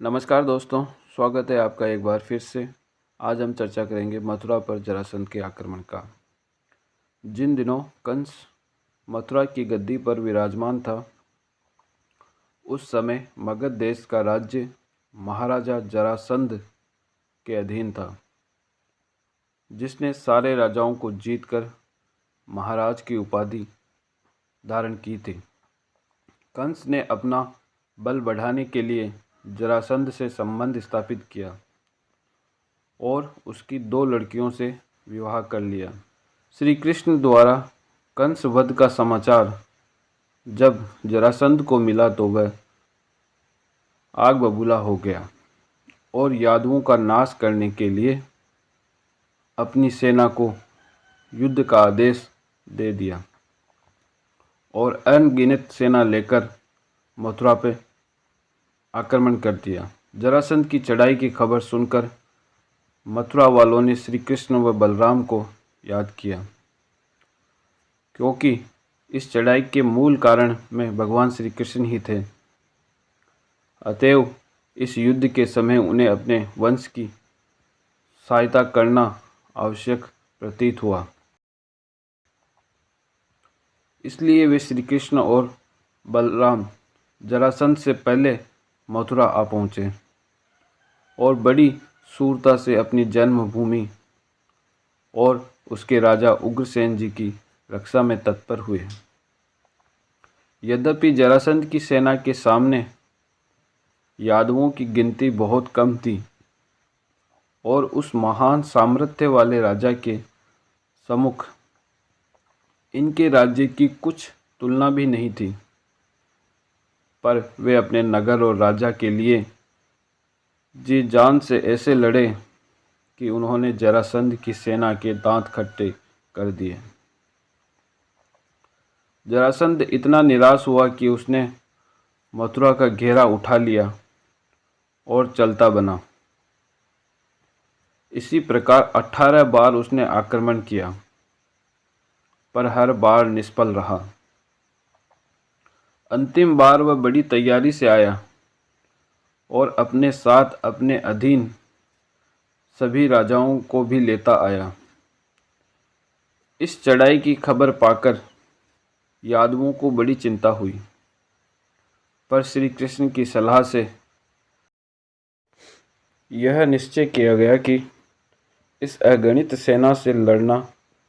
नमस्कार दोस्तों, स्वागत है आपका एक बार फिर से। आज हम चर्चा करेंगे मथुरा पर जरासंध के आक्रमण का। जिन दिनों कंस मथुरा की गद्दी पर विराजमान था, उस समय मगध देश का राज्य महाराजा जरासंध के अधीन था, जिसने सारे राजाओं को जीतकर महाराज की उपाधि धारण की थी। कंस ने अपना बल बढ़ाने के लिए जरासंध से संबंध स्थापित किया और उसकी 2 लड़कियों से विवाह कर लिया। श्री कृष्ण द्वारा कंस वध का समाचार जब जरासंध को मिला तो वह आग बबूला हो गया और यादवों का नाश करने के लिए अपनी सेना को युद्ध का आदेश दे दिया और अनगिनत सेना लेकर मथुरा पे आक्रमण कर दिया। जरासंध की चढ़ाई की खबर सुनकर मथुरा वालों ने श्री कृष्ण व बलराम को याद किया, क्योंकि इस चढ़ाई के मूल कारण में भगवान श्री कृष्ण ही थे। अतएव इस युद्ध के समय उन्हें अपने वंश की सहायता करना आवश्यक प्रतीत हुआ। इसलिए वे श्री कृष्ण और बलराम जरासंध से पहले मथुरा आ पहुँचे और बड़ी शूरता से अपनी जन्मभूमि और उसके राजा उग्रसेन जी की रक्षा में तत्पर हुए। यद्यपि जरासंध की सेना के सामने यादवों की गिनती बहुत कम थी और उस महान सामर्थ्य वाले राजा के सम्मुख इनके राज्य की कुछ तुलना भी नहीं थी, पर वे अपने नगर और राजा के लिए जी जान से ऐसे लड़े कि उन्होंने जरासंध की सेना के दांत खट्टे कर दिए। जरासंध इतना निराश हुआ कि उसने मथुरा का घेरा उठा लिया और चलता बना। इसी प्रकार 18 बार उसने आक्रमण किया, पर हर बार निष्फल रहा। अंतिम बार वह बड़ी तैयारी से आया और अपने साथ अपने अधीन सभी राजाओं को भी लेता आया। इस चढ़ाई की खबर पाकर यादवों को बड़ी चिंता हुई, पर श्री कृष्ण की सलाह से यह निश्चय किया गया कि इस अगणित सेना से लड़ना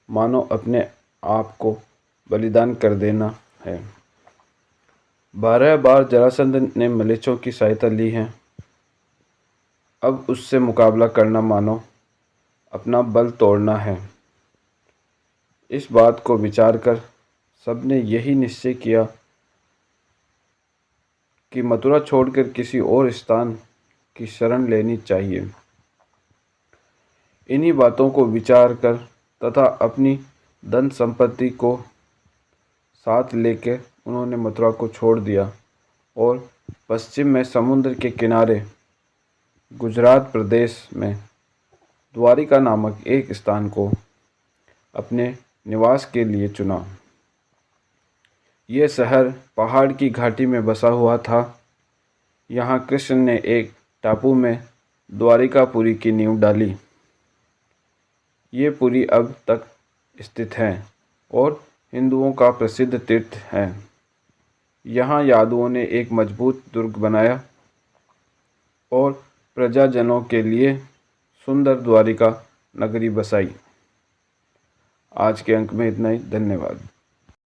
मानो अपने आप को बलिदान कर देना है। 12 बार जरासंध ने मलेच्छों की सहायता ली है। अब उससे मुकाबला करना मानो अपना बल तोड़ना है। इस बात को विचार कर सबने यही निश्चय किया कि मथुरा छोड़कर किसी और स्थान की शरण लेनी चाहिए। इन्हीं बातों को विचार कर तथा अपनी धन संपत्ति को साथ लेकर उन्होंने मथुरा को छोड़ दिया और पश्चिम में समुद्र के किनारे गुजरात प्रदेश में द्वारिका नामक एक स्थान को अपने निवास के लिए चुना। यह शहर पहाड़ की घाटी में बसा हुआ था। यहाँ कृष्ण ने एक टापू में द्वारिकापुरी की नींव डाली। ये पुरी अब तक स्थित है और हिंदुओं का प्रसिद्ध तीर्थ है। यहाँ यादवों ने एक मजबूत दुर्ग बनाया और प्रजाजनों के लिए सुंदर द्वारिका नगरी बसाई। आज के अंक में इतना ही। धन्यवाद।